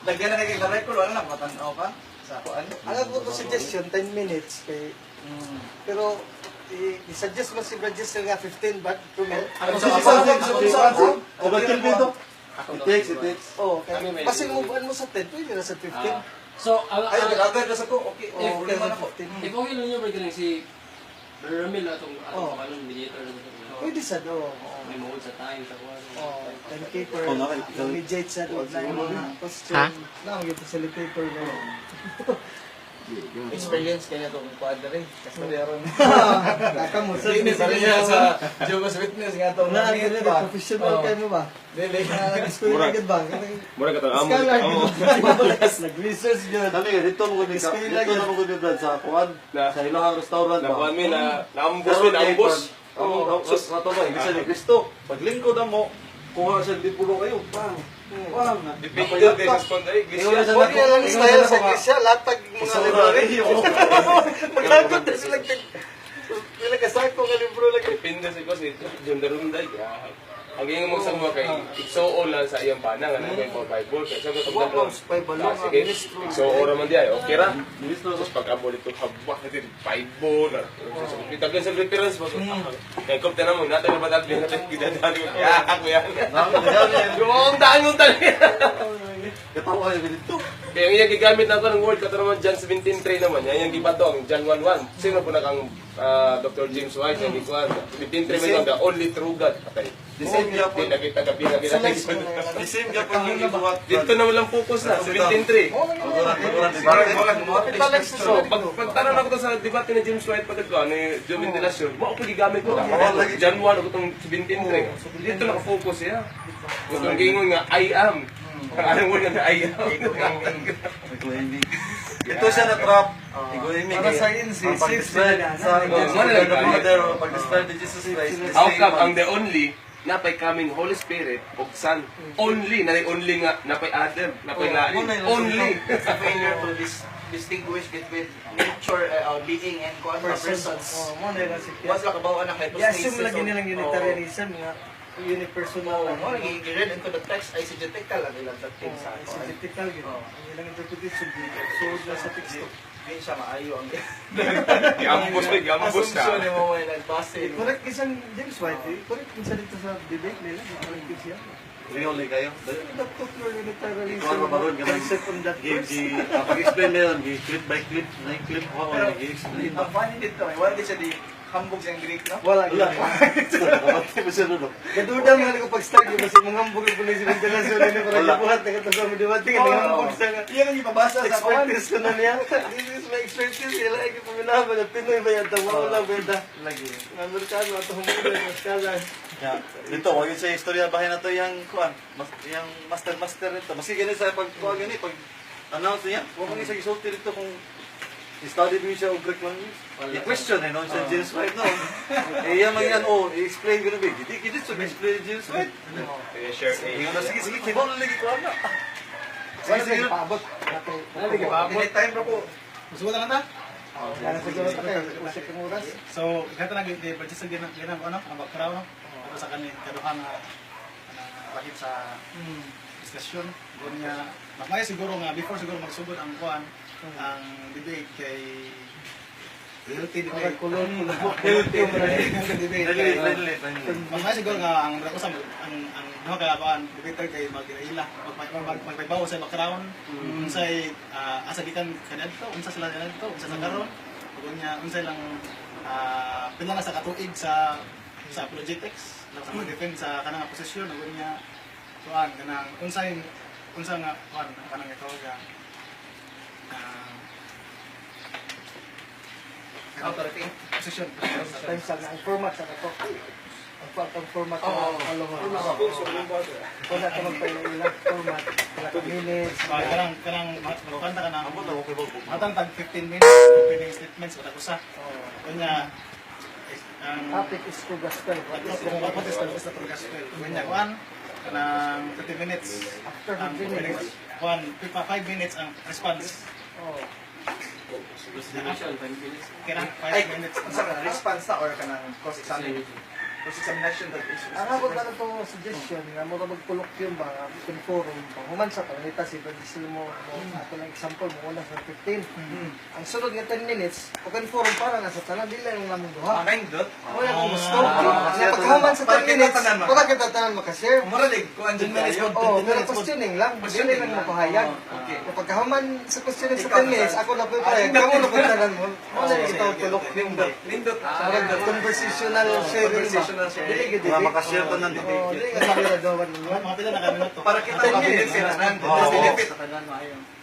Lagyan na kay record, wala na, matanaw ka sa kuan. Ang ako ko suggestion, 10 minutes. Kay, pero, i-suggest mo si register nga 15 ba? 2 minutes? Overkill dito. It takes. Oo, kasi mubuan mo sa 10, pwede na sa 15. So, Ay, agad na sa ko, okay. Oo, Okay man ako. if okay lang nyo, pwede lang si Ramil atong mediator na ito. Pwede sa do. May mode sa time, sa kuwan. Oh, 10K per Oh, mediate sa do. Na yung mga question. Na, maging facilitator mo. Experience kaya itong kuan na rin. Kasi meron. Kaka mo. Hindi sa niya sa Jehovah's Witness nga itong Na, nangyit ba? professional kayo mo ba? Dili. Nag-school na agad ba? Mura ka ito. Scholar, nag-research yun. Dami ka, dito mo ko sa kuwan. Sa Ilohang restaurant ba? Nakuha mi na naambos mi, naambos. Sus, nato ba? Ibig ni Kristo. Paglingkod na mo, kuha siya di pulo kayo. Bang! Bang! Dipinda kay respond ay Ingon na gisya. siya Okay lang style sa Grisya, latag mga Sa library. library. Magkakot na sila. Pila ka sako nga libro lagi. Dipinda si ko si Jundarunday. Ang gingon mo sa mga kay igsuon lang sa iyang panang ano may Bible kay sa ko Wow, spy balong ang sige, ministro. igsuon ra man di ay okay ra. Tapos pag-abol ito habak natin Bible. Itagan sa reference mo. Kay kom tanan mo natin matag din natin gidadali ko. Ya ako yan. Yung daan mo tali. Katawa kayo dito. Kaya yung gigamit na ako ng word kato naman John 17:3 naman. Yan yung gibato ang John 1:1. Sino po nakang Dr. James White yung gikuan. 17:3 man the only true God. Okay. The same niya po. Di nakita gabi na The same niya po yung ibuhat. dito na walang focus na, 17:3. So, pagtanong ako to sa debate ni James White pagkat ko, ni Joe Ventilacion, mo ako gigamit ko. John 1 ako itong 17:3. Dito nakafocus siya. Itong gingon nga, I am. Anong word nga I am? Ito siya na trap. Para sa pag-describe sa pag-describe ni Jesus Christ. How come ang the only napay coming Holy Spirit o Son only na only nga napay Adam napay lain only Failure to distinguish between nature, being, and persons. Oh, mo na lang si Once nakabawa na kay Yasum lagi nilang unitarianism nga unipersonal lang. Oh, i-read into the text, eisegetical lang ilang dating sa ako. Exegetical gid. Ang ilang interpretation so sa text. Hindi siya maayo ang gambos na gambos assumption na ni mo may nagbase. Correct isang James White, correct kinsa dito sa debate nila, correct siya. Really kayo? Dr. Unitarianism. Ikaw maroon ka ng concept on that verse. pag-explain nila, clip by clip, na yung clip ko, i-explain. Ang funny dito, wala din siya di hambog siyang Greek, no? Wala Wala. gid. Kapatid mo siya nun. Gaduda mo ko pag-start mo kasi mga hambog ko ni si ventilasyon ni para buhat na katong mo debate nga hambog sa nga. Iyan ang ipabasa sa kawan. Expertise ko na niya. This is my expertise. Sila ay paminawa na Pinoy ba yan? Tawa lang benda. Lagi. Amerikano at humulan ng skala. Dito, wag yun sa istorya bahay na to yung kuan, yung master nito. Maski ganun sa pag gani pag announce niya, wag mo sa gisulti dito kung study mo siya og Greek language. I-question no sa James White no. Iya man yan i-explain gano ba? Gidi so explain James White. share Ingon na sige kibaw na lagi kuan na. Sige, paabot. Hindi time ra po. Gusto lang ta? Kaya siguro tayo, usik ang oras. So, gato na purchase din ang ano, ang background pero sa kanin kaduhang bakit sa diskusyon niya magmay siguro nga before siguro magsugod ang kuan ang debate kay healthy debate Kulon. debate magmay siguro nga ang rakusam ang mga kalaban debate kay magila magpaybaw sa background unsay asa gikan kadadto unsa sila kadadto unsa sa karon ug nya unsay lang pila na sa katuig sa Project X lang sa mag-defend sa kanang posisyon ug nya kuan kanang unsa nga kuan kanang ito ga Authority. posisyon Times ang format sa kato. Ang format ng followers. Wala ka magpaila format. Wala ka minutes. kanang magkanta ka na Ambot ako kibaw. matang tag 15 minutes opening statements wala kusa kanya ang Topic is to gospel. kung mapatis ka sa gospel kanya kuan kanang 30 minutes After 15 minutes. kuan 5 minutes ang response Oh. kaya 5 Ay, minutes sa response na or kanang cross-examination. cross-examination that is. Ang ako na ito suggestion, nga mo magpulok yun ba, forum ba, humansa ka, nita si Bradisil mo, ato lang example, mo una sa 15. Ang sunod nga 10 minutes, open forum para nasa tanan, dila yung lamang duha. Nindot. O yan, kung gusto. kasi Pagkahuman sa 10 minutes, tanan mo. para kita tanan makashare. Muralig, kung andun tayo. Oo, pero questioning lang, dili lang mapahayag. Okay. Kung pagkahuman sa questioning sa Ikaw 10 minutes, na- ako na po yung pahayag, kamo na po yung tanan mo. Ano yung ito, tulok Nindot. Nindot. Parang conversational sharing ba? Conversational sharing. Dili gid Mga makashare to ng Oo, dili ka sabi na dawan ninyo. Mga pila na kami na to. Para kita 10 mabilis minutes. sila nang Oo. benefit.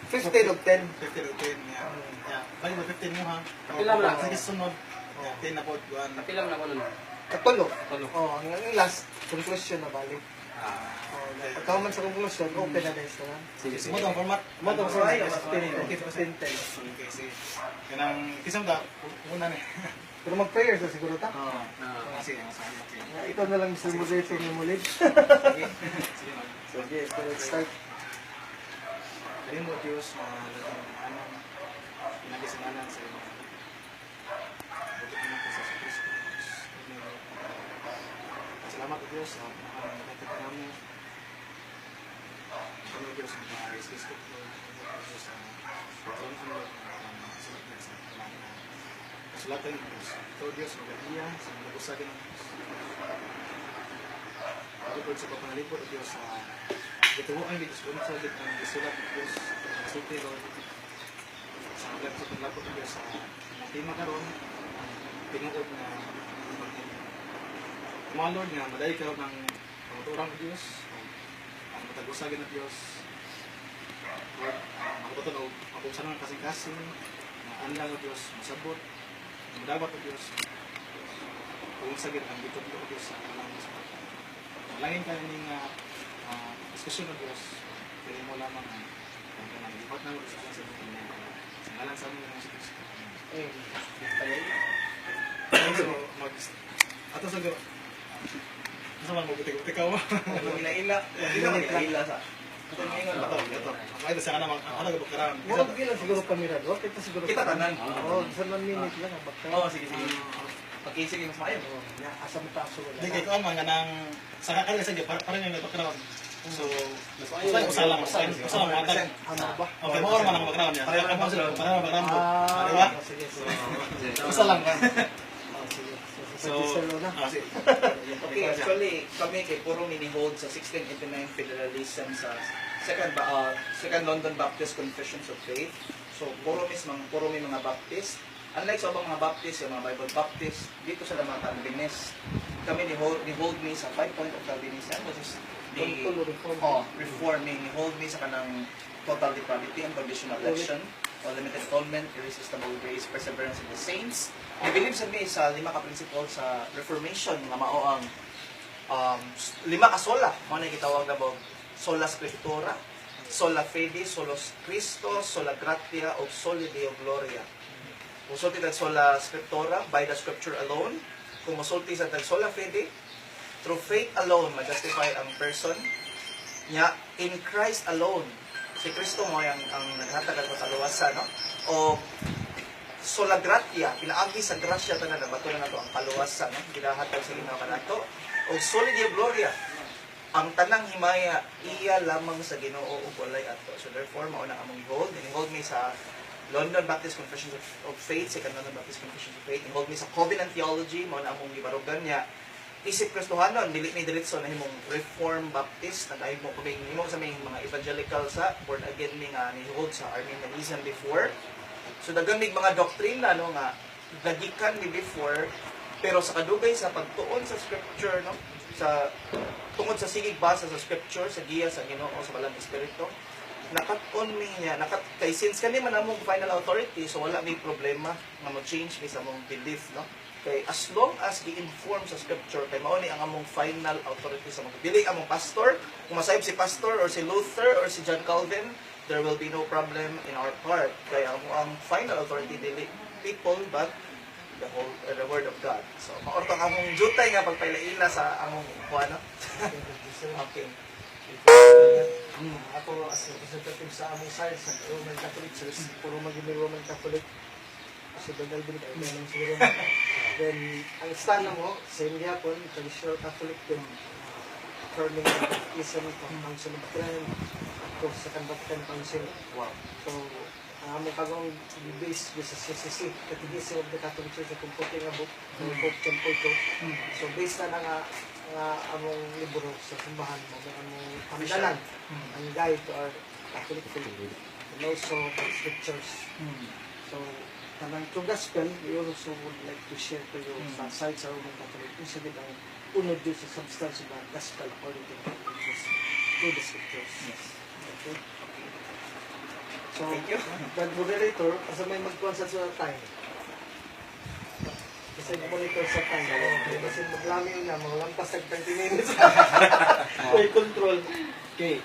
15 of 10. 50 to 10. Yeah. Bali mo 15 mo ha. Kapila mo lang. Sige sunod. 10 na po. Guan. Kapilang na ko nun. Katulo. Oh, ang last conclusion na balik. Oh, pagkahuman sa conclusion, open na din sila. Sige, mo tong format. Mo to sa Ay, 15. Okay, sige. Kanang kisam ka una ni. Pero mag-prayer sa siguro ta. Sige, sige. Ikaw na lang Mr. Moderator ni Mulid. Sige. Sige, so let's start. Dali mo Diyos na ano pinagisinanan sa iyo. Buti na ko sa Kristo. Salamat Diyos sa mga nakakita namin. Kami Diyos ang mga Kristo ko. Diyos sa patron ang Lord na sulat niya sa kalaman. Kasulatan ng Diyos. Ito Diyos, magaliya sa mga nagusagin ng Diyos. Ito sa papanalipod ng Diyos sa gitubuan ng Diyos. Kung sa lit ang isulat ng Diyos. Masulti Lord. Sa mga sa panalipod ng Diyos sa tima karon pinuod na mga Lord nga madali karon ng pangturang ng Diyos. Ang matagusagin ng Diyos. Lord, makututan o mapusanan ng kasing-kasing. Anlang ng Diyos, masabot. Madabat ng Diyos. Kung sagit ang dito ng Diyos sa kalang Diyos. Malangin ka ng diskusyon ng Diyos. Pwede mo lamang ang kanang-ibat na Diyos sa ngalan sa amin ng Diyos. Ato sa gawa. Asa man mo buti-buti ka mo? Ila-ila. Ila sa. Ito. Ang ito sa kanang ano ga bakaran. Mo lang siguro pamirador, kita siguro. Kita tanan. Oh, sa 1 minute lang ang bakta. Oo, sige, sige. Okay, sige, mas maayo. Asa mo taso wala. Di kay ko man kanang sa kakal sa parang yung background. So, usalang mata. Ano ba? Okay, mo man ang background niya. Parang ang background. Di ba? Sige, sige. Usalang ka. Sige. So, na. sige. Okay, actually, kami kay puro mini-hold sa 1689 Federalism sa Second London Baptist Confessions of Faith. So, puro may mga Baptist. Unlike sa mga Baptist, yung mga Bible Baptist, dito sa mga Calvinist, kami ni-hold me sa 5 point of Calvinism, which is the reforming, ni-hold me sa kanang total depravity, unconditional election, limited atonement, irresistible grace, perseverance in the saints. I-believe sa mi sa 5 ka-principle sa Reformation, nga mao ang 5 ka sola, mga nakitawag na ba, sola scriptura, sola fide, solos Christo, sola gratia, o soli Deo gloria. Kung sulti tag sola scriptura, by the scripture alone. Kung masulti sa tag sola fide, through faith alone, ma-justify ang person. Nya, in Christ alone, si Kristo mo ang naghatag ang kaluwasan, no? O sola gratia, pinaagi sa grasya tanan na bato na nato ang kaluwasan, no? Ginahatag sa Ginoo kanato. O soli Deo gloria, ang tanang himaya iya lamang sa Ginoo ug walay ato. So therefore mao na among hold me sa London Baptist Confession of Faith, Second London Baptist Confession of Faith, hold me sa Covenant Theology, mao na among gibarugan niya. Isip Kristohanon, dili ni diretso na himong Reform Baptist, na dahil mo kuming himo sa mga evangelical sa born again ni nga ni hold sa Arminianism before. So daghan mig mga doktrina no nga nagikan ni before, pero sa kadugay sa pagtuon sa scripture no, sa tungod sa sigig basa sa scripture, sa giya sa Ginoo sa balang espiritu, nakat-on mi niya, kay since kani man among final authority, so wala may problema nga mo-change mi sa among belief, no? Kay as long as gi-inform sa scripture, kay mao ni ang among final authority sa mga dili among pastor, kung masayop si pastor or si Luther or si John Calvin, there will be no problem in our part. Kay ang final authority dili people but the word of God. So maorto among jutay nga pagpailaila sa among kuano. Okay. Ako as representative sa among side sa Roman Catholic Church, puro maging Roman Catholic. Kasi Don Alvin ay may siguro Then, ang stand mo, same gyapon, traditional Catholic din. Affirming the baptism of Council of Trent, to Second Vatican Council. Wow. So, ang among kagong based sa CCC, Catechism of the Catholic Church, kung puti nga book, Pope John Paul II. So, based na nga among libro sa simbahan mo, among pamidalan, ang guide to our Catholic faith, and also the scriptures. So, kanang to gospel, we also would like to share to you sa sides sa Roman Catholic. Kung sabi ang unod yun sa substance of the gospel according to the scriptures. To the scriptures. Yes. Okay? So, Thank you. the moderator, kasi may mag-consult sa time. Kasi monitor sa time. Kasi maglami yun na, mga lampas ng 20 minutes. May control. Okay.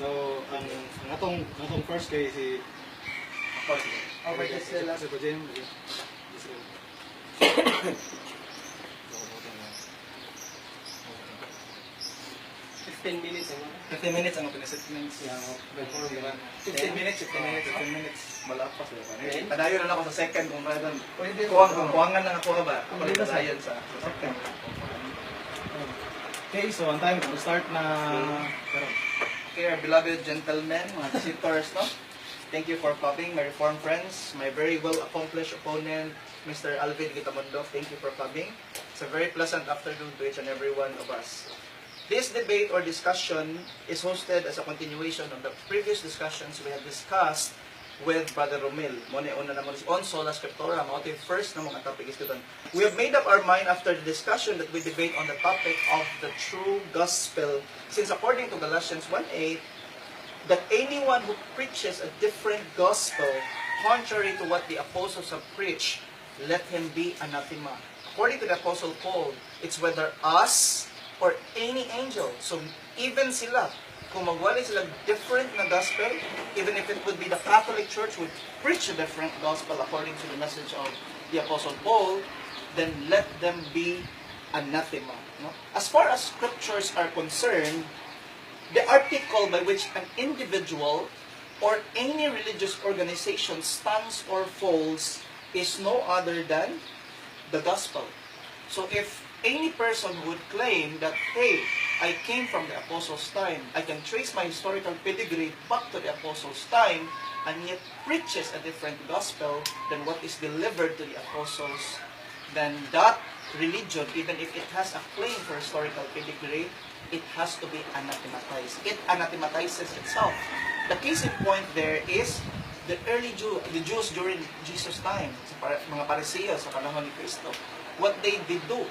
So, ang atong first kay si Okay, just sila. Si Jim. 15 minutes. 15 minutes ang pinasetments. 15 minutes, 15 minutes. Malapas ba? Padayon na lang ako sa second kung kailan. Pwede Kuwangan lang ako ba? Ako rin padayon sa second. Okay, so on time, we'll start na... Okay, our beloved gentlemen, mga visitors, no? Thank you for coming, my Reformed friends, my very well-accomplished opponent, Mr. Alvin Gitamundo. Thank you for coming. It's a very pleasant afternoon to each and every one of us. This debate or discussion is hosted as a continuation of the previous discussions we have discussed with Brother Romil. Muna una naman is on sola scriptura. Mga ito yung first na mga topic is ito. We have made up our mind after the discussion that we debate on the topic of the true gospel. Since according to Galatians 1:8, that anyone who preaches a different gospel, contrary to what the apostles have preached, let him be anathema. According to the Apostle Paul, it's whether us or any angel. So even sila, kung magwali sila different na gospel, even if it would be the Catholic Church would preach a different gospel according to the message of the Apostle Paul, then let them be anathema. No? As far as scriptures are concerned, the article by which an individual or any religious organization stands or falls is no other than the gospel. So if any person would claim that, hey, I came from the apostles' time, I can trace my historical pedigree back to the apostles' time, and yet preaches a different gospel than what is delivered to the apostles, then that religion, even if it has a claim for historical pedigree, it has to be anathematized. It anathematizes itself. The case in point there is the Jews during Jesus' time, mga Pariseo sa panahon ni Cristo. What they did do,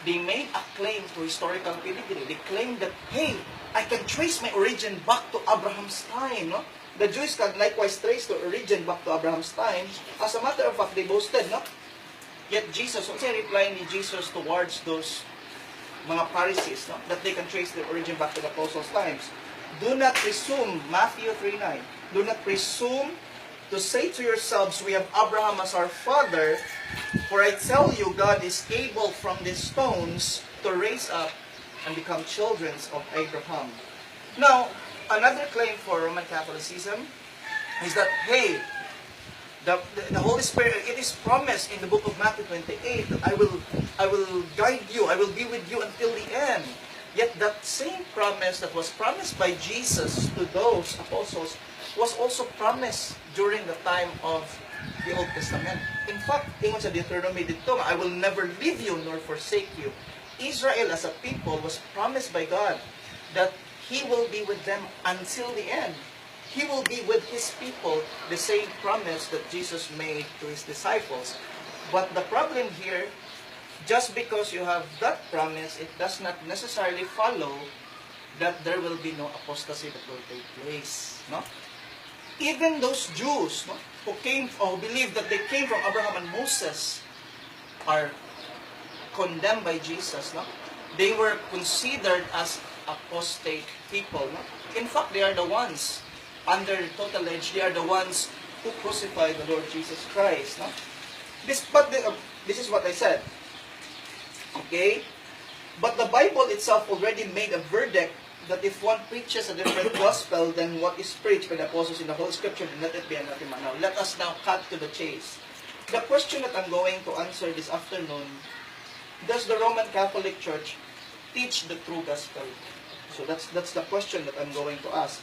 they made a claim to historical pedigree. They claimed that, hey, I can trace my origin back to Abraham's time. No? The Jews can likewise trace their origin back to Abraham's time. As a matter of fact, they boasted, no? Yet Jesus, what's the reply ni Jesus towards those mga Pharisees, no? That they can trace their origin back to the apostles' times? Do not presume, Matthew 3:9, do not presume to say to yourselves, we have Abraham as our father, for I tell you, God is able from these stones to raise up and become children of Abraham. Now, another claim for Roman Catholicism is that, hey, the Holy Spirit, it is promised in the book of Matthew 28 that I will guide you, I will be with you until the end. Yet that same promise that was promised by Jesus to those apostles was also promised during the time of the Old Testament. In fact, ingon sa Deuteronomy dito, I will never leave you nor forsake you. Israel as a people was promised by God that He will be with them until the end. He will be with His people, the same promise that Jesus made to His disciples. But the problem here, just because you have that promise, it does not necessarily follow that there will be no apostasy that will take place. No? Even those Jews, no, who came or believed that they came from Abraham and Moses are condemned by Jesus. No? They were considered as apostate people. No? In fact, they are the ones under tutelage. They are the ones who crucified the Lord Jesus Christ. No? This is what I said. Okay? But the Bible itself already made a verdict that if one preaches a different gospel than what is preached by the apostles in the whole scripture, then let it be anathema. Now, let us now cut to the chase. the question that I'm going to answer this afternoon, does the Roman Catholic Church teach the true gospel? So that's the question that I'm going to ask.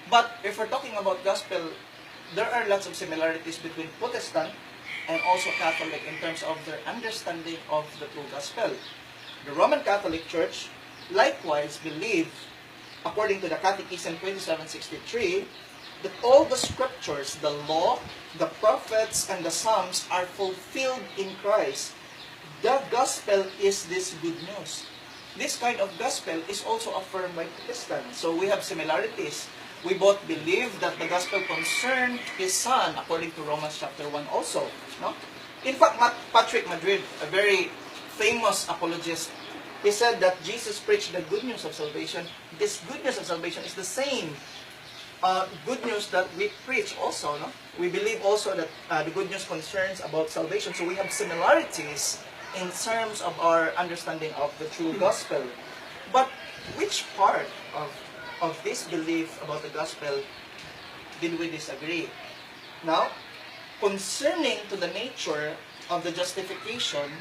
But if we're talking about gospel, there are lots of similarities between Protestant and also Catholic in terms of their understanding of the true gospel. The Roman Catholic Church likewise believe, according to the Catechism 2763, that all the scriptures, the law, the prophets, and the Psalms are fulfilled in Christ. The gospel is this good news. This kind of gospel is also affirmed by Protestants. So we have similarities. We both believe that the gospel concerned His Son, according to Romans chapter 1 also. No? In fact, Patrick Madrid, a very famous apologist, he said that Jesus preached the good news of salvation. This good news of salvation is the same good news that we preach also. No? We believe also that the good news concerns about salvation. So we have similarities in terms of our understanding of the true gospel. But which part of this belief about the gospel did we disagree? Now, concerning to the nature of the justification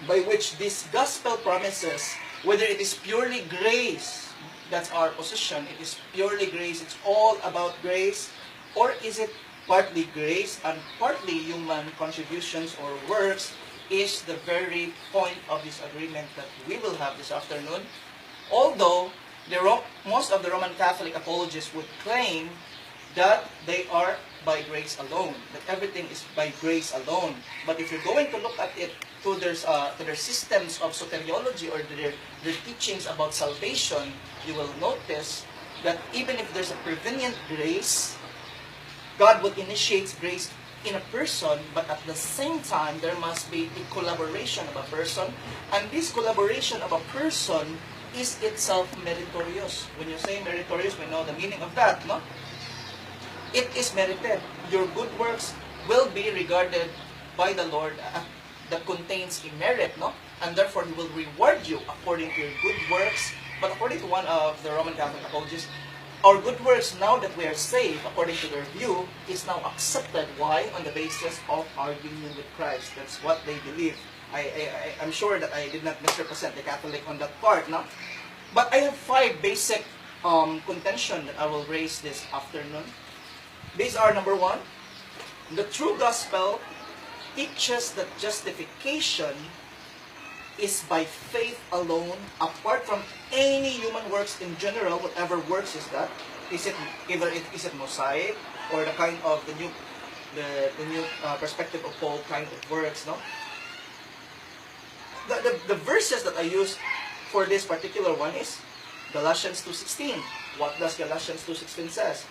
by which this gospel promises, whether it is purely grace, that's our position, it is purely grace, it's all about grace, or is it partly grace and partly human contributions or works, is the very point of this agreement that we will have this afternoon. Although most of the Roman Catholic apologists would claim that they are by grace alone, that everything is by grace alone. But if you're going to look at it to their systems of soteriology or their teachings about salvation, you will notice that even if there's a prevenient grace, God will initiate grace in a person, but at the same time, there must be a collaboration of a person, and this collaboration of a person is itself meritorious. When you say meritorious, we know the meaning of that, no? It is merited. Your good works will be regarded by the Lord that contains a merit, no? And therefore, He will reward you according to your good works. But according to one of the Roman Catholic apologists, our good works, now that we are saved, according to their view, is now accepted. Why? On the basis of our union with Christ. That's what they believe. I'm sure that I did not misrepresent the Catholic on that part, no? But I have 5 basic contention that I will raise this afternoon. These are, number 1, the true gospel teaches that justification is by faith alone, apart from any human works in general. Whatever works is that? Is it Mosaic or the kind of the new perspective of Paul kind of works? No. The verses that I use for this particular one is Galatians 2:16. What does Galatians 2:16 says?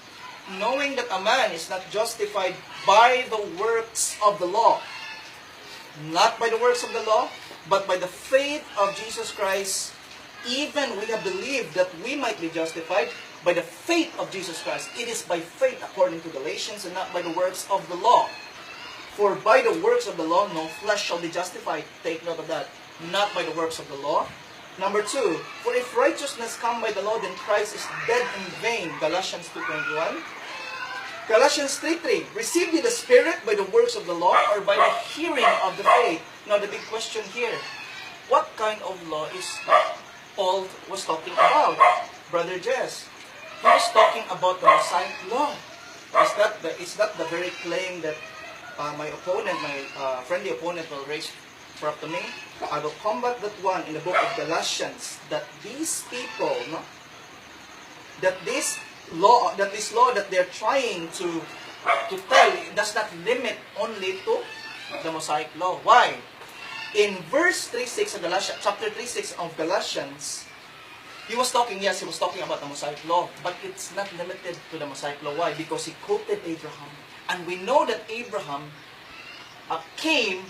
Knowing that a man is not justified by the works of the law, not by the works of the law, but by the faith of Jesus Christ, even we have believed that we might be justified by the faith of Jesus Christ. It is by faith according to Galatians and not by the works of the law. For by the works of the law, no flesh shall be justified. Take note of that. Not by the works of the law. Number 2, for if righteousness come by the law, then Christ is dead in vain. Galatians 2:21. Galatians 3:3, receive ye the Spirit by the works of the law or by the hearing of the faith? Now the big question here, what kind of law is Paul was talking about? Brother Jess, he was talking about the Mosaic law. Is that the very claim that my friendly opponent will raise for up to me? I will combat that one in the book of Galatians, that these people, no, that this law that they're trying to tell does not limit only to the Mosaic law. Why? In verse 3:6 of Galatians, chapter 3:6 of Galatians, he was talking about the Mosaic law, but it's not limited to the Mosaic law. Why? Because he quoted Abraham, and we know that Abraham came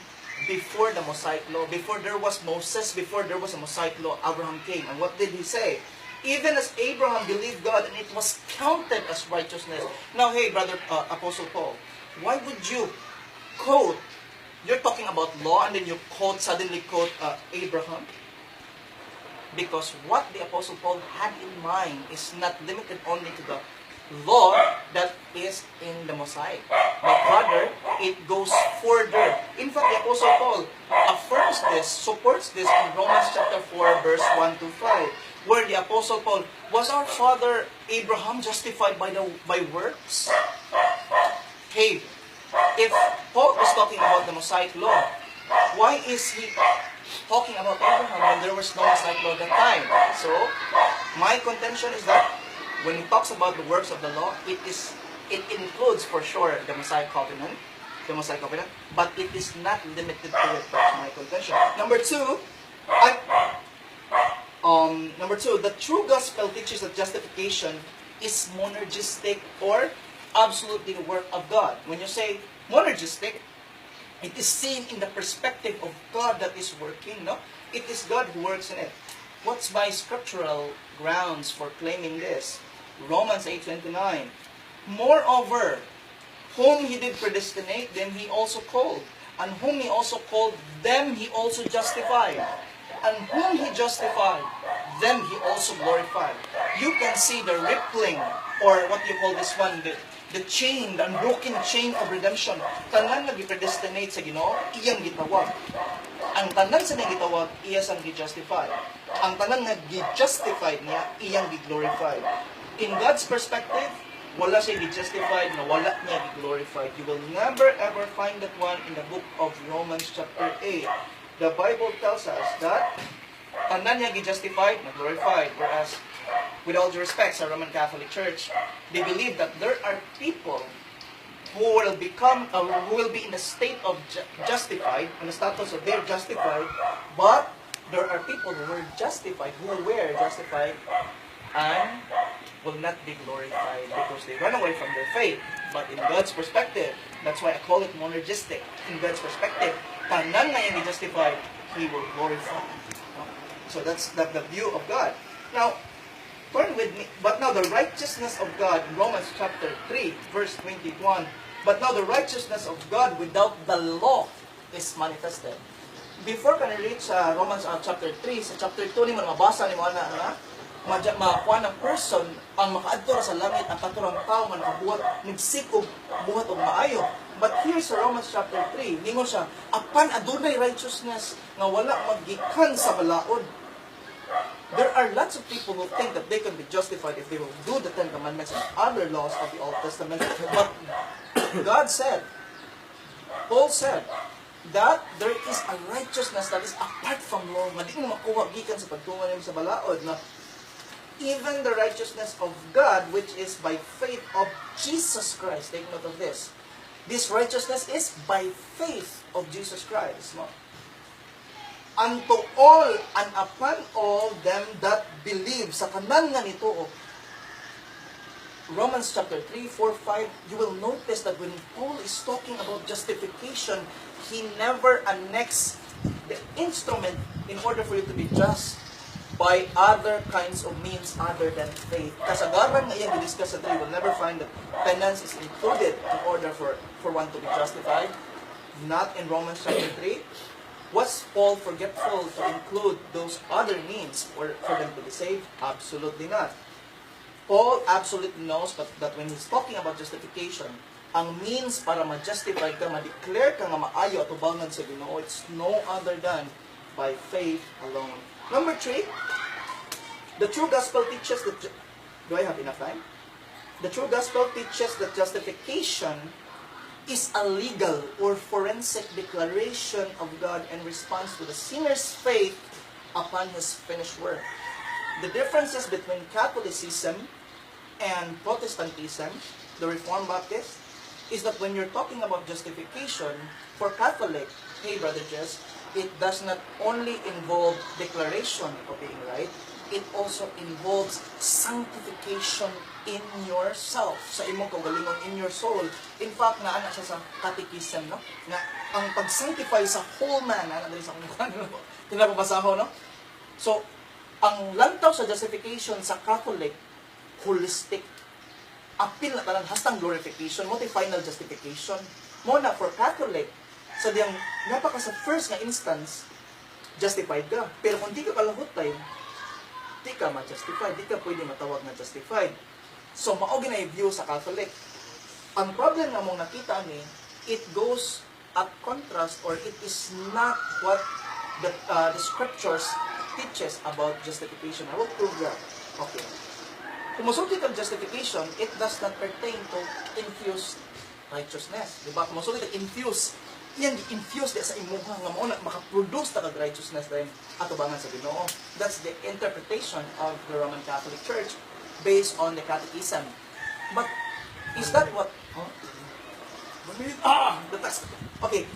before the Mosaic law. Before there was Moses, before there was a Mosaic law, Abraham came. And what did he say? Even as Abraham believed God, and it was counted as righteousness. Now, hey, brother Apostle Paul, why would you quote? You're talking about law, and then you suddenly quote Abraham? Because what the Apostle Paul had in mind is not limited only to the law that is in the Mosaic. But rather, it goes further. In fact, the Apostle Paul affirms this, supports this in Romans chapter 4, verse 1 to 5, where the Apostle Paul, was our father Abraham justified by works? Hey, if Paul was talking about the Mosaic law, why is he talking about Abraham when there was no Mosaic law at that time? So, my contention is that when he talks about the works of the law, it includes for sure the Mosaic covenant, but it is not limited to it. That's my contention. Number two, the true gospel teaches that justification is monergistic or absolutely the work of God. When you say monergistic, it is seen in the perspective of God that is working, no? It is God who works in it. What's my scriptural grounds for claiming this? Romans 8:29. Moreover, whom he did predestinate, them he also called. And whom he also called, them he also justified. And whom he justified, them he also glorified. You can see the rippling, or what you call this one, the chain, the unbroken chain of redemption. Tanan nga gi-predestinate sa Ginoo, iyang gitawag. Ang tanan sa niya gitawag, iya sang gi-justify. Ang tanan nga gi-justified niya, iyang gi-glorified. In God's perspective, wala siya gi-justified na wala niya gi-glorified. You will never ever find that one in the book of Romans chapter 8. The Bible tells us that tanan niya gi-justified na glorified, whereas with all due respect sa Roman Catholic Church, they believe that there are people who will be in a state of justified, in the status of they're justified, but there are people who were justified, and will not be glorified because they run away from their faith. But in God's perspective, that's why I call it monergistic. In God's perspective, tanan na yung justified, He will glorify. So that's the view of God. Now, turn with me. But now the righteousness of God, in Romans chapter 3, verse 21. But now the righteousness of God without the law is manifested. Before ka na-reach sa Romans chapter 3, sa chapter 2 ni mo mabasa ni mo na makakuha ng person ang makaadto sa langit ang katurang tao nga nakabuhat nagsikog buhat og maayo. But here sa Romans chapter 3, ningon siya, apan adunay righteousness nga wala magikan sa balaod. There are lots of people who think that they can be justified if they will do the Ten Commandments and other laws of the Old Testament. But God said, Paul said, that there is a righteousness that is apart from law, nga di mo makuha gikan sa pagtungan nimo sa balaod, na even the righteousness of God, which is by faith of Jesus Christ. Take note of this. This righteousness is by faith of Jesus Christ. No? Unto all and upon all them that believe, sa kanan nga nito, Romans chapter 3, 4, 5, you will notice that when Paul is talking about justification, he never annexed the instrument in order for you to be just by other kinds of means other than faith. Kasagaran nga iyang i-discuss sa 3, you will never find that penance is included in order for one to be justified. Not in Romans chapter 3. Was Paul forgetful to include those other means for them to be saved? Absolutely not. Paul absolutely knows that when he's talking about justification, ang means para ma-justify ka, ma-declare ka nga maayo at ubangan sa Ginoo, it's no other than by faith alone. Number 3, the true gospel teaches that... Do I have enough time? The true gospel teaches that justification is a legal or forensic declaration of God in response to the sinner's faith upon His finished work. The differences between Catholicism and Protestantism, the Reformed Baptist, is that when you're talking about justification, for Catholic, hey Brother Jess, it does not only involve declaration of being right, it also involves sanctification in yourself, sa imong kaugalingon, in your soul. In fact, naana siya sa catechism, no? Na ang pag-sanctify sa whole man, naana din sa kung tinapabasa ko, no? So, ang lantaw sa justification sa Catholic, holistic. Apil na tanan, hastang glorification, mo final justification. Mo na for Catholic, sa diyang napaka sa first nga instance, justified ka. Pero kung di ka kalahutay, di ka ma-justified, di ka pwede matawag na justified. So mao ginay view sa Catholic. Ang problem nga mong nakita ni, it goes at contrast or it is not what the scriptures teaches about justification. I will prove that. Okay. Kung masulti kang justification, it does not pertain to infused righteousness. Diba? Kung masulti kang infuse, yan infuse di sa imuha nga mo na makaproduce ta kag righteousness dahil atubangan sa Ginoo. That's the interpretation of the Roman Catholic Church based on the Catechism. But is that what? Huh? The text. Okay.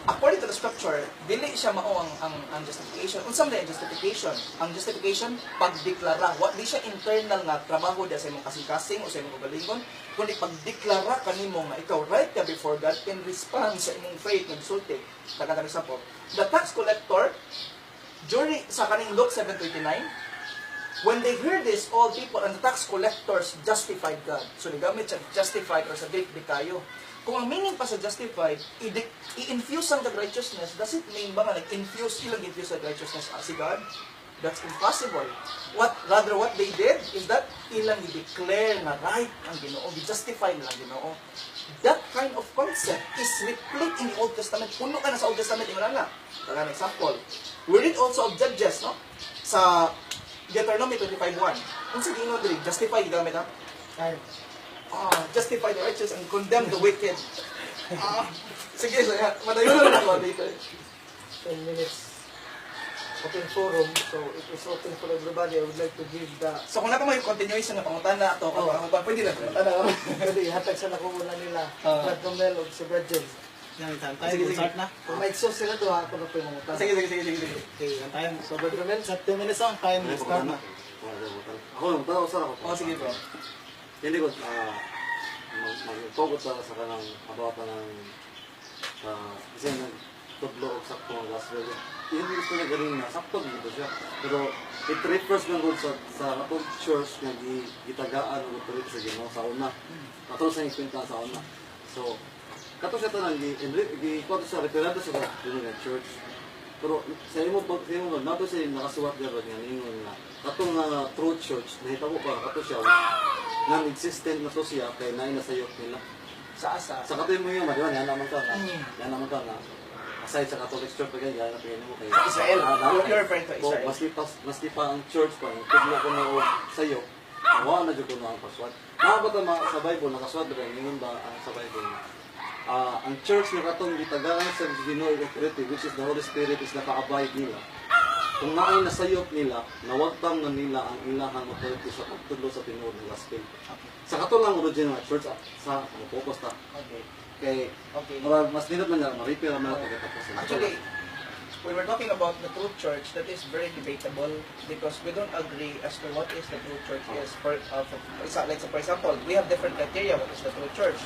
According to the scripture, dili siya mao ang justification. Unsam na ang justification? Ang justification, pagdeklara. Wa di siya internal nga trabaho sa imong kasing-kasing o sa imong kagalingon, kundi pagdeklara kanimo nga ikaw right ka before God in response sa imong faith nga gisulti. Daghang example. The tax collector during sa kaning Luke 7:29, when they heard this, all people and the tax collectors justified God. So nigamit siya justified or sa Greek dikayo. Kung ang meaning pa sa justified, i-infuse ang righteousness, does it mean ba nga nag-infuse, ilang infuse ang righteousness si God? That's impossible. Rather what they did is that ilang i-declare na right ang Ginoo, i-justify na ang Ginoo. That kind of concept is replete in the Old Testament. Puno ka na sa Old Testament, yung nga. Para an example, we read also of Judges, no? Sa Deuteronomy 25:1. Kung sa Ginoo dili, justify gigamit ha? Justify the righteous and condemn the wicked. Sige, madayon na ako dito. 10 minutes. Open forum, so it is open for everybody. I would like to give the... So kung na pa may continuation na pangutana ato, pwede lang pangutana. Pwede, hatag sa nakuha nila. Brad Romel o si Brad James. Yan, tayo. Sige, Start na. Kung may exhaust sila to, ako na po yung mga Sige. Okay, yan tayo. So, Brad Romel, Sa 10 minutes lang, tayo start na. Ako lang, tao sa ako. Sige bro. Hindi ko, mag-focus sa kanang about pa ng kasi nagtudlo o sakto ng gospel. Yung gusto niya galing na, sakto dito siya. Pero it refers lang doon sa atong church na gitagaan o nagtuloy sa Ginoo sa una. Ato sa ikwenta sa una. So, kato siya tanang, i-quote sa referado sa Ginoo ng church. Pero sa imo nato siya nakasuwat gyud nga ningon nga katong true church nahitabo pa kato siya non-existent na to siya kay naay nasayop nila Sa asa. sa katoy mo yung madiwan yan naman ka na aside sa Catholic Church pag yan napili mo kay Israel. You're referring to Israel. maski pa ang church pa tudlo ko na og sayo wa na jud ko na ang paswat mabot sa Bible nakaswat ba ningon ba ang sa Bible ang church na katong gitagaan sa Ginoo authority which is the Holy Spirit is naka-abide nila. Kung naay nasayop nila, nawagtam na nila ang ilahang authority sa pagtudlo sa tinuod ng gospel. Sa katulang original church sa focus ta. Okay. Kay mas nindot man na ma-repair man natin katapos. Actually, when we're talking about the true church, that is very debatable because we don't agree as to what is the true church is. For example, we have different criteria what is the true church.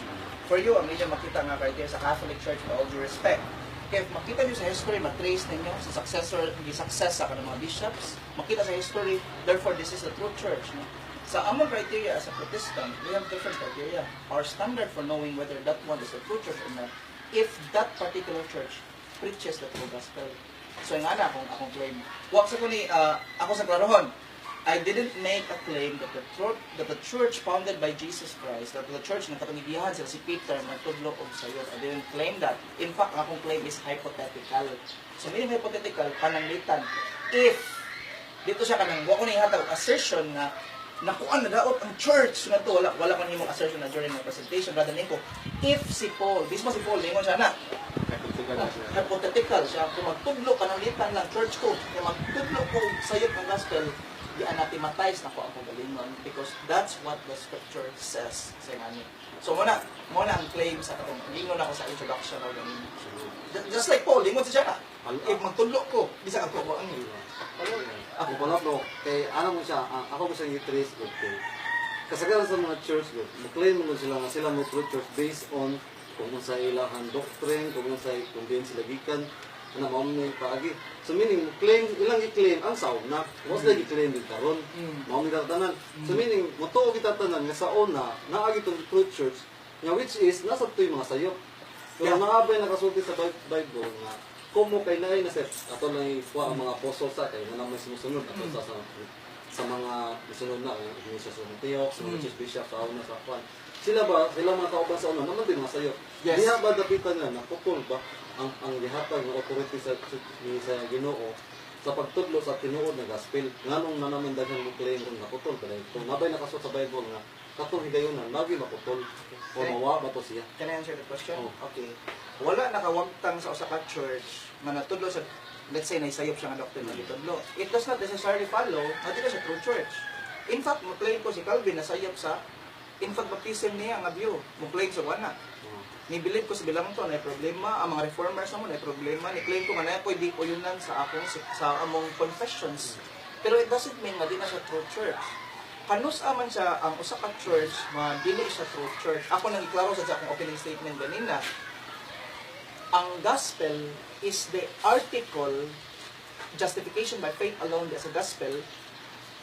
For you, ang medyo makita nga criteria sa Catholic Church, with all due respect. If makita nyo sa history, matrace ninyo sa success sa kanang mga bishops, makita sa history, therefore this is the true church. No? Sa among criteria as a Protestant, we have different criteria. Our standard for knowing whether that one is a true church or not, if that particular church preaches the true gospel. So yung akong claim. Wag sa kuni, ako sa klarohon, I didn't make a claim that the church founded by Jesus Christ, that the church na katungigihan sila si Peter nagtudlo og sayop. I didn't claim that. In fact, akong claim is hypothetical. So meaning hypothetical, pananglitan. If dito siya kanang wa ko ni hatag assertion na nakuan na daot ang church na to, wala ko nimo assertion na during my presentation, rather niko if si Paul, mismo si Paul ningon siya na hypothetical siya, kung magtudlo pananglitan lang church ko, kung magtudlo ko sayop ng gospel, i-anathematize na ko ang kagalingon because that's what the scripture says sa ngani. So muna ang claim sa katong lingon ako sa introduction o ganin. Just like Paul, lingon siya ka. If magtudlo ko, di sa ako ang Ako pala bro, kay ano mo siya, ako mo siya i-trace good kay kasagaran sa mga church good, mag-claim mo sila nga sila mo true church based on kung sa ilang doctrine, kung sa sila gikan na mao ni paagi. So meaning claim ilang i-claim ang sauna, was na i-claim din karon. Mao ni tanan. So meaning motuo kita tanan nga sa una naagi tong true church, nga which is nasa tuy mga sayop. Pero naabay nakasulti sa Bible nga kumo kay naay na set ato lang kuha ang mga apostol sa kay nga may sumusunod ato sa sa mga sunod na, Iglesia sa Mateo, sa mga Church Bishop, sa una sa Juan. Sila mga kauban sa una, naman din masayop. Yes. Diha ba dapitan nga, naputol ba ang gihatag ng authority sa Ginoo sa pagtudlo sa tinuod na gospel? Nganong na naman daghang mo claim kung naputol ka dahil kung nabay nakasuot sa Bible nga katong higayunan, lagi maputol o mawa ba to siya? Can I answer the question? Oh. Okay. Wala nakawagtang sa usa ka church nga natudlo sa, let's say naisayop siya nga doctrine na gitudlo. It does not necessarily follow na dili siya true church. In fact, mo claim ko si Calvin nasayop sa infant baptism niya nga view. Mo claim sa wala. Ni-believe ko sa bilang to na problema, ang mga reformers naman na problema. Ni-claim ko nga na pwede ko yunan sa among confessions. Pero it doesn't mean nga di na siya true church. Kanus aman siya ang usa ka church nga dili siya true church. Ako nang iklaro sa akong opening statement ganina. Ang gospel is the article, justification by faith alone as a gospel,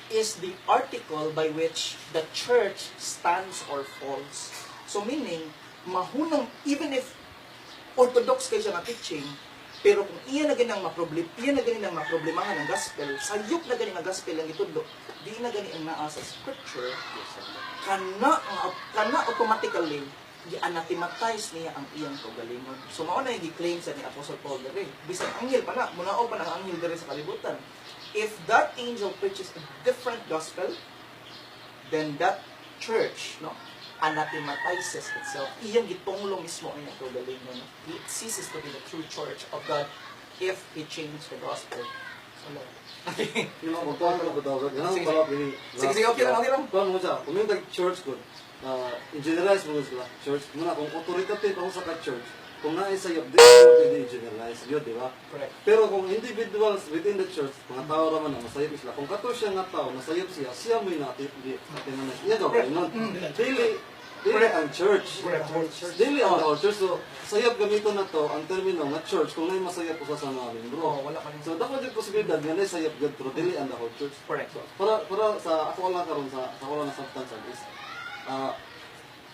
is the article by which the church stands or falls. So meaning, mahunong, even if orthodox kayo siya nga teaching, pero kung iyan na ganang maproblemahan ng gospel, sayop na ganing ang gospel ang itudlo, di na gani ang naa sa scripture, kana automatically, i-anathematize niya ang iyang kaugalingon. So mao na yung i-claim sa ni Apostle Paul dere. Bisag anghel pa na, munaog pa na ang anghel dere sa kalibutan. If that angel preaches a different gospel, then that church, no, anathematizes itself. Iyang gitunglo mismo ang iyang kaugalingon. It ceases to be the true church of God if he changed the gospel. So, okay. Yung mga magpapalo ko daw, ganun Sige, pala pili. Sige, okay lang. Kung mo siya, kung yung church ko, in-generalize mo sila, church, muna, kung authoritative ako sa ka-church, kung naisayap, di mo pwede i-generalize yun, di ba? Correct. Pero kung individuals within the church, mga tao naman na masayap sila, kung kato siya nga tao, nasayap siya mo yung natin-natin. Iya daw, ganun. Dili ang church. Dili ang whole church. So, sayap gamiton na to, ang termino nga church, kung may masayap po sa mga membro. Oh, wala ka rin. So, dapat yung posibilidad nga na sayap gad, pero dili ang the whole church. Correct. Para sa ako lang karon sa ako lang na substance is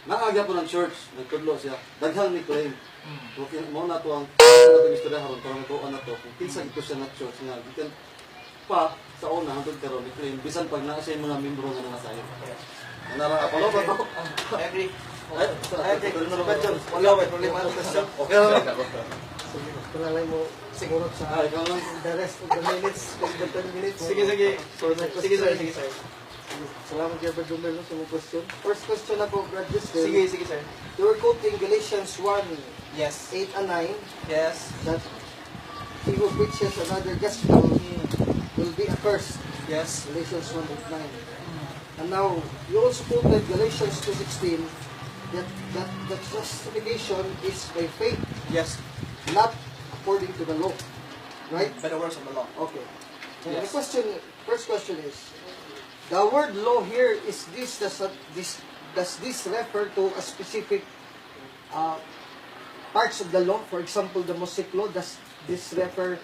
naagya po ng church, nagtudlo siya, daghang ni claim. Okay, mo na to ang natin istorya haron para matuon na to. Kung kinsa ito siya na church nga gikan pa sa una hangtod karon ni claim bisan pag naa siya mga membro nga nangasayo. Nara apolo ba to? I agree. Ay, Wala ba problema sa question? okay lang. Panalay mo siguro sa Ikaw lang. the rest of the minutes, the 10 minutes. Sige. Sige sir. Salamat kay Brad Dumel sa mga question. First question ako, Brad Justin. Sige sir. You were quoting Galatians 1, Yes. 8 and 9, Yes. that he who preaches another gospel will be accursed. Yes. Galatians 1, 8, 9. And now, you also quoted Galatians 2:16 that the justification is by faith, Yes. not according to the law. Right? By the works of the law. Okay. So Yes. the first question is, the word law here, does this refer to a specific parts of the law? For example, the Mosaic law, does this refer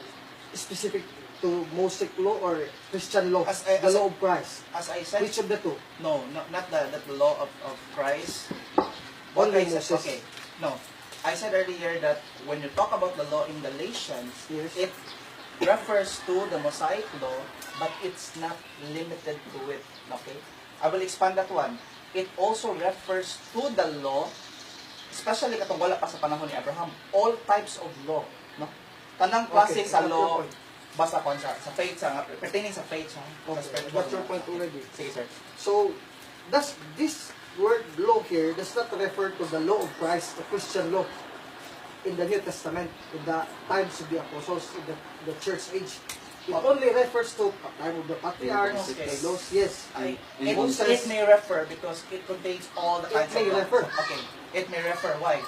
specific to Mosaic law or Christian law? The law of Christ. As I said, Which of the two? no, not the law of Christ. Only I said, Moses. okay. No. I said earlier that when you talk about the law in Galatians, Yes. it refers to the Mosaic law, but it's not limited to it. Okay? I will expand that one. It also refers to the law, especially katong wala pa sa panahon ni Abraham, all types of law. No? Tanang klase Okay, sa got your law, point. basta kon sa faith, pertaining sa faith. Sa Okay, spiritual got your law. point already. Sige, sir. So, does this word law here does not refer to the law of Christ, the Christian law in the New Testament, in the times of the apostles, in the church age. It only refers to time of the patriarchs, Okay. the laws, yes. It Moses, may refer because it contains all the It kinds may of law. refer. Okay. It may refer. Why?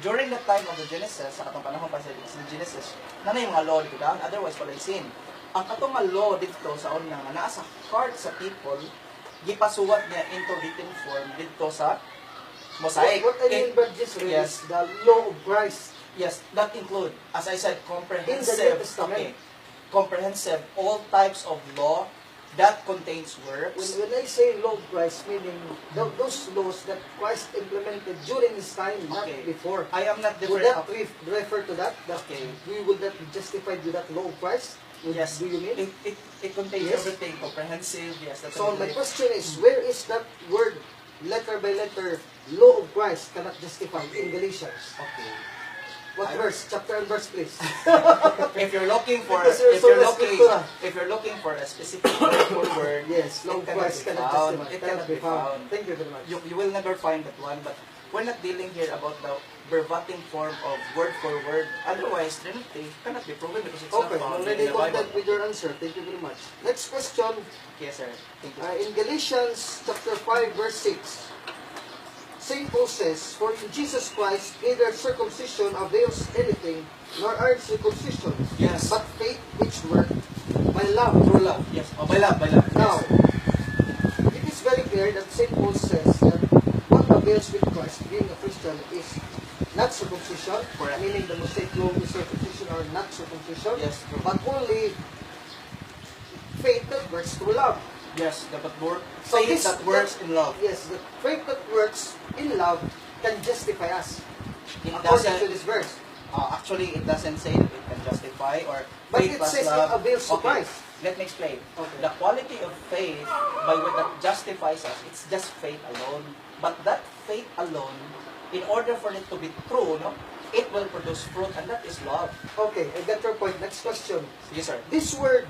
During the time of the Genesis, sa katong panahon pa sa Genesis, nanay mga law dito daan, otherwise wala sin. Ang katong mga law dito sa una nga naa sa heart sa people, gipasuwat niya into written form dito sa Mosaic. what I mean by this really Yes. is the law of Christ. Yes, that include, as I said, In the comprehensive. New Testament. Okay. Comprehensive, all types of law that contains works. When I say law of Christ, meaning those laws that Christ implemented during his time, not Okay. before. I am not Would different. that refer to that? That Okay. we would not be justified with that law of Christ? Yes. Do you mean? It contains Yes. everything, comprehensive, yes. That's So what my it is. question is, where is that word, letter by letter, law of Christ cannot justify in Galatians? Okay. What verse? Chapter and verse, please. If you're looking for Because you're if so you're less looking scriptura. if you're looking for a specific word for word, Yes, law of it cannot Christ be cannot found. justify. It cannot be found. Thank you very much. You will never find that one, but we're not dealing here about the verbatim form of word for word. Otherwise, Trinity cannot be proven because it's Okay, not found already in the Bible. content with your answer. Thank you very much. Next question. Yes, sir. Thank you. In Galatians chapter 5 verse 6, St. Paul says, "For in Jesus Christ neither circumcision avails anything, nor uncircumcision, Yes. but faith which work by love." True love. Yes. Oh, by love, by love. Now, Yes. it is very clear that St. Paul says that what avails with Christ, being a Christian, is not circumcision, Correct. meaning the Mosaic law is circumcision or not circumcision, Yes, true. but only faith that works through love. Yes, dapat work. So Faith this- that works in love. Yes, the faith that works in love can justify us, It according to doesn't, this verse. actually, it doesn't say that it can justify or But faith it plus says love. it avails to Okay, Christ. let me explain. Okay. The quality of faith by what that justifies us, it's just faith alone. But that faith alone, in order for it to be true, no, it will produce fruit, and that is love. Okay, I got your point. Next question. Yes, sir. This word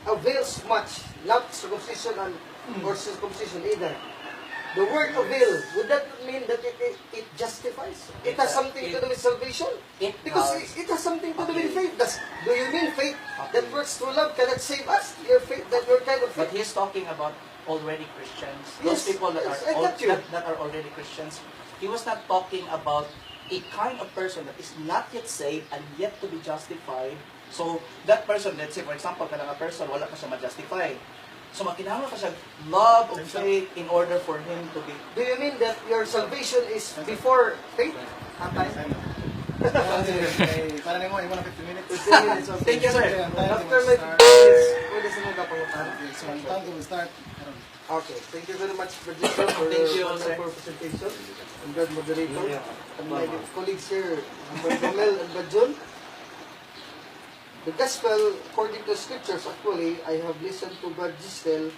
avails much, not circumcision and Hmm. or circumcision either. The word avail, would that mean that it justifies? It has something to do with salvation? It Because does. it has something to do with Okay. faith. Do you mean faith that Okay. works through love cannot save us? Your faith, that your kind of But faith? he's talking about already Christians. Yes, Those people that yes, are I got you. that are already Christians. He was not talking about a kind of person that is not yet saved and yet to be justified. So that person, let's say for example, kanang a person wala pa siya ma-justify. So makinahanglan pa siya love of faith in order for him to be. Do you mean that your salvation is before faith? Para nimo, imo na 15 minutes. 15 minutes, okay. Thank you, sir. After my 15 minutes, pwede sa mga kapangutan. So, ang time to start. Okay, thank you very much, Producer, for Thank you, your wonderful presentation. And God, moderator. And my colleagues here, Brad Romel and Brad Jun. The Gospel, according to Scriptures, actually, I have listened to Brad Gistel.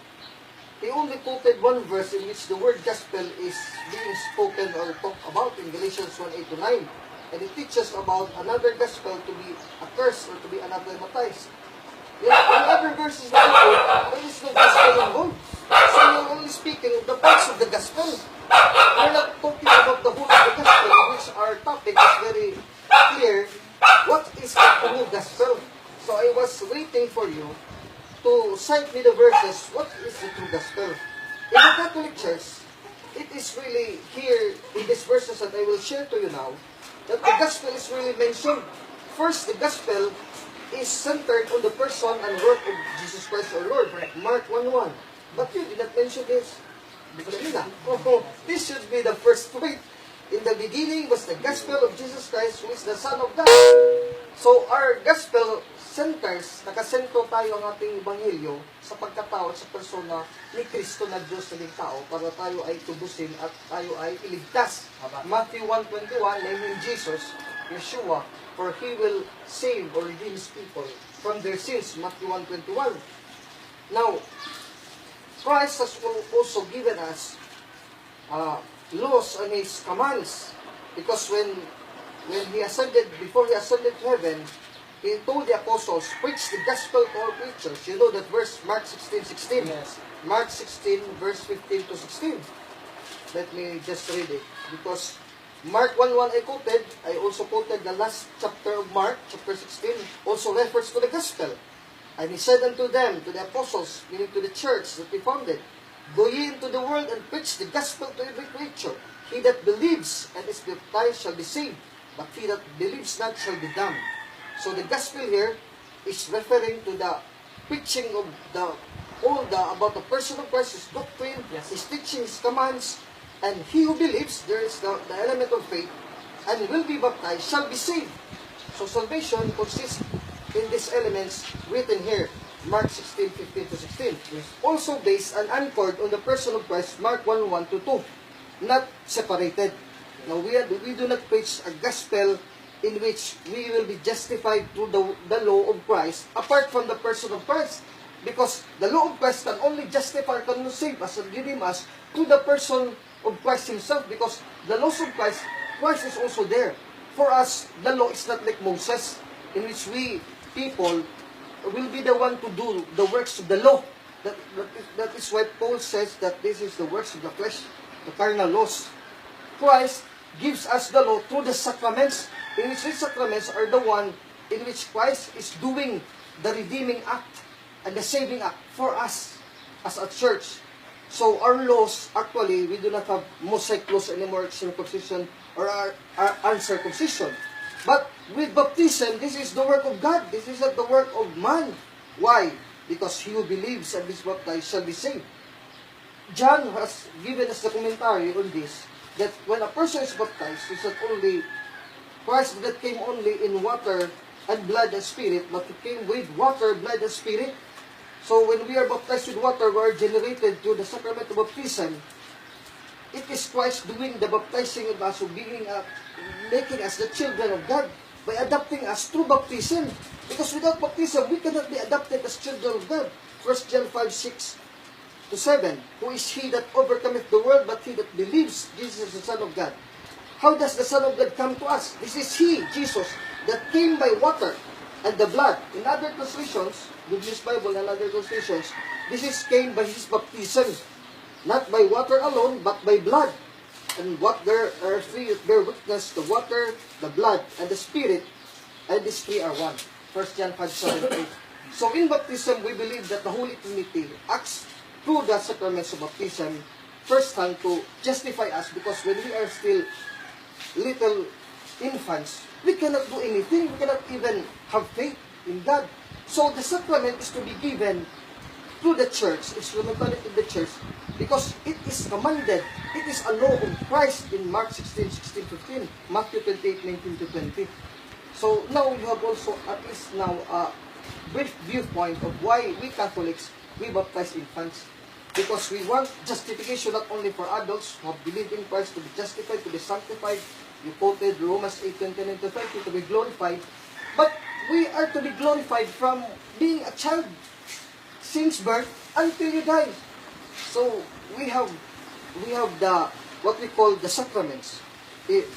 He only quoted one verse in which the word gospel is being spoken or talked about in Galatians 1:8-9. And it teaches about another gospel to be accursed or to be anathematized. In other verses of the book, there is no gospel involved. So you're only speaking of the parts of the gospel. We're not talking about the whole of the gospel, in which our topic is very clear. What is the whole gospel? So I was waiting for you to cite me the verses. What is the true gospel? In the Catholic Church, it is really here in these verses that I will share to you now that the gospel is really mentioned. First, the gospel is centered on the person and work of Jesus Christ our Lord. Mark 1:1. But you did not mention this. Because this should be the first point. In the beginning was the gospel of Jesus Christ, who is the Son of God. So our gospel centers, nakasentro tayo ang ating ebanghelyo sa pagkatao at sa persona ni Kristo na Diyos na tao para tayo ay tubusin at tayo ay iligtas. Matthew 1:21, name him Jesus, Yeshua, for he will save or redeem his people from their sins. Matthew 1:21. Now, Christ has also given us laws and his commands, because when he ascended, before he ascended to heaven, he told the apostles, preach the gospel to all creatures. You know that verse, Mark 16:16. Yes. Mark 16, verse 15 to 16. Let me just read it. Because Mark 1:1 I quoted, I also quoted the last chapter of Mark, chapter 16, also refers to the gospel. And he said unto them, to the apostles, meaning to the church that he founded, go ye into the world and preach the gospel to every creature. He that believes and is baptized shall be saved, but he that believes not shall be damned. So the gospel here is referring to the preaching of about the person of Christ, his doctrine, Yes. his teaching, his commands, and he who believes, there is the element of faith, and will be baptized, shall be saved. So salvation consists in these elements written here, Mark 16:15 to 16. Also based and anchored on the person of Christ, Mark 1:1 to 2. Not separated. Now we do not preach a gospel in which we will be justified through the law of Christ apart from the person of Christ. Because the law of Christ can only justify, can save us and redeem us through the person of Christ Himself. Because the laws of Christ, Christ is also there. For us, the law is not like Moses, in which we people will be the one to do the works of the law. That is why Paul says that this is the works of the flesh, the carnal laws. Christ gives us the law through the sacraments, in which these sacraments are the one in which Christ is doing the redeeming act and the saving act for us as a church. So our laws, actually, we do not have Mosaic laws anymore, circumcision or our uncircumcision. But with baptism, this is the work of God. This is not the work of man. Why? Because he who believes and is baptized shall be saved. John has given us the commentary on this, that when a person is baptized, it's not only Christ that came only in water and blood and spirit, but he came with water, blood, and spirit. So when we are baptized with water, we are generated through the sacrament of baptism. It is Christ doing the baptizing of us, making us the children of God by adopting us through baptism. Because without baptism, we cannot be adopted as children of God. 1 John 5:6-7. Who is he that overcometh the world, but he that believes Jesus is the Son of God? How does the Son of God come to us? This is He, Jesus, that came by water and the blood. In other translations, the English Bible and other translations, this is came by His baptism. Not by water alone, but by blood. And what there are three that bear witness, the water, the blood, and the Spirit, and these three are one. 1 John 5:7-8. So in baptism, we believe that the Holy Trinity acts through the sacraments of baptism, first hand to justify us, because when we are still little infants, we cannot do anything. We cannot even have faith in God. So the sacrament is to be given through the church, instrumentality of the church, because it is commanded. It is a law of Christ in Mark 16:15, Matthew 28:19-20. So now you have also at least now a brief viewpoint of why we Catholics, we baptize infants. Because we want justification not only for adults who have believed in Christ to be justified, to be sanctified. You quoted Romans 8:29-30, to be glorified. But we are to be glorified from being a child since birth until you die. So we have the what we call the sacraments.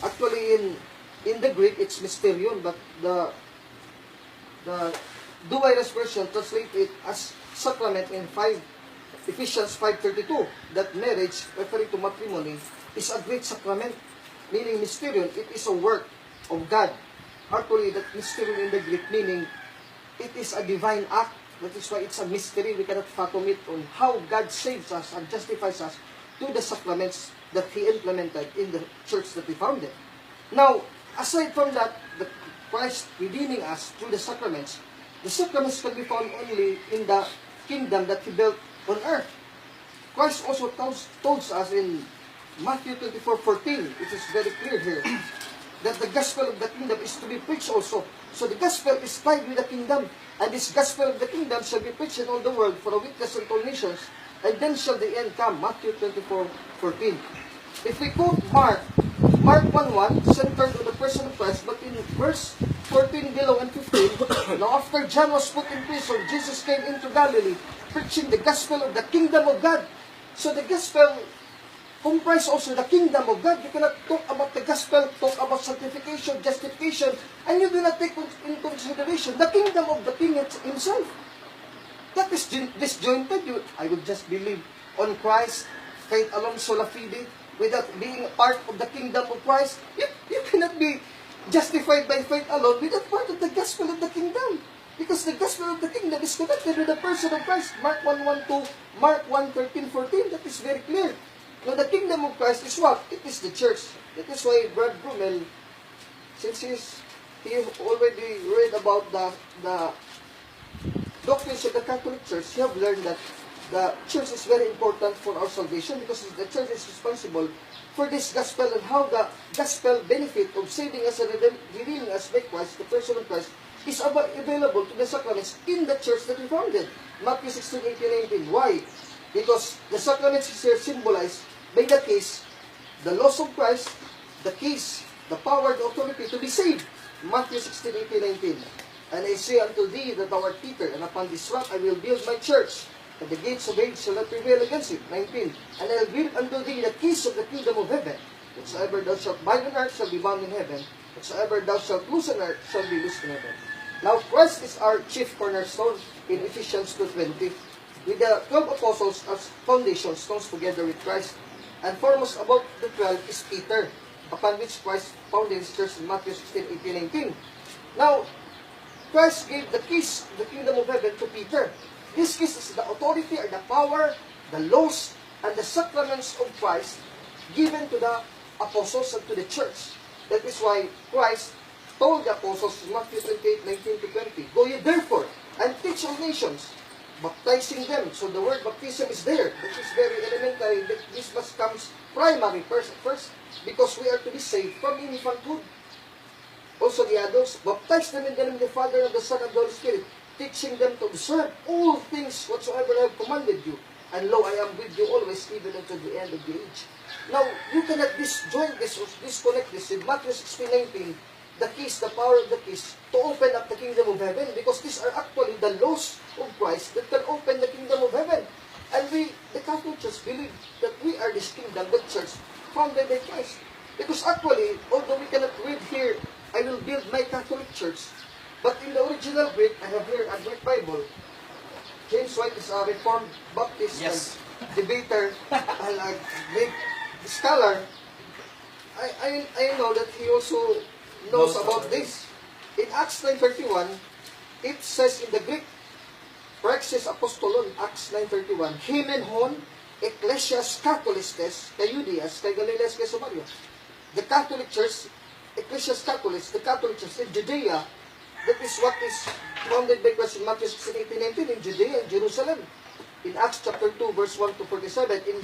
Actually in the Greek it's mysterion, but the Douay-Rheims version translate it as sacrament in Ephesians 5:32, that marriage, referring to matrimony, is a great sacrament, meaning mysterion. It is a work of God. Actually, that mysterion in the Greek meaning it is a divine act. That is why it's a mystery. We cannot fathom it on how God saves us and justifies us through the sacraments that He implemented in the church that He founded. Now, aside from that, the Christ redeeming us through the sacraments can be found only in the kingdom that He built on earth. Christ also told us in Matthew 24:14, which is very clear here, that the gospel of the kingdom is to be preached also. So the gospel is tied with the kingdom, and this gospel of the kingdom shall be preached in all the world for a witness unto all nations, and then shall the end come. Matthew 24:14. If we quote Mark 1:1, centered on the person of Christ, but in verse 14 below and 15, now after John was put in prison, Jesus came into Galilee, preaching the gospel of the kingdom of God. So the gospel comprise also the kingdom of God. You cannot talk about the gospel, talk about sanctification, justification, and you do not take in consideration the kingdom of the King Himself. That is disjointed. I would just believe on Christ, faith alone, sola fide, without being a part of the kingdom of Christ. You cannot be justified by faith alone without part of the gospel of the kingdom. Because the gospel of the kingdom is connected with the person of Christ. Mark 1:1-2, Mark 1:13-14, that is very clear. Now, the kingdom of Christ is what? It is the church. That is why Brad Brummel, since he already read about the doctrines of the Catholic Church, he have learned that the church is very important for our salvation, because the church is responsible for this gospel and how the gospel benefit of saving us and redeeming us by Christ, the person of Christ, is available to the sacraments in the church that we founded. Matthew 16:18-19. Why? Because the sacraments is here symbolized by the keys, the laws of Christ, the keys, the power, the authority to be saved. Matthew 16:18-19. And I say unto thee that thou art Peter, and upon this rock I will build my church, and the gates of Hades shall not prevail against it. 19. And I will give unto thee the keys of the kingdom of heaven. Whatsoever thou shalt bind on earth shall be bound in heaven. Whatsoever thou shalt loose on earth shall be loosed in heaven. Now Christ is our chief cornerstone in Ephesians 2:20. With the 12 apostles as foundation stones together with Christ. And foremost about the 12 is Peter, upon which Christ founded his church in Matthew 16:18-19. Now, Christ gave the keys of the kingdom of heaven to Peter. This keys is the authority or the power, the laws, and the sacraments of Christ given to the apostles and to the church. That is why Christ told the apostles in Matthew 28:19-20, Go ye therefore and teach all nations, baptizing them. So the word baptism is there. This is very elementary. This must comes primary first, because we are to be saved from infanthood. Also the adults, baptize them in the name of the Father, and the Son, and the Holy Spirit, teaching them to observe all things whatsoever I have commanded you. And lo, I am with you always, even unto the end of the age. Now, you cannot disjoint this or disconnect this with Matthew 16:19, the keys, the power of the keys, to open up the kingdom of heaven, because these are actually the laws of Christ that can open the kingdom of heaven. And we, the Catholic Church, believe that we are this kingdom, the church, founded by Christ. Because actually, although we cannot read here, I will build my Catholic Church, but in the original Greek, I have here a Greek Bible. James White is a Reformed Baptist Yes. and debater, and a Greek scholar. I know that he also knows about this. In Acts 9:31, it says in the Greek, Praxis Apostolon, Acts 9:31, Himenhon, Ecclesias Catholistes, kay Judeas, kay Galileas, kay Samaria. The Catholic Church, Ecclesias Catholis, the Catholic Church in Judea, that is what is founded by Christ in Matthew 16:18-19 in Judea and Jerusalem. In Acts chapter 2, verse 1-47, in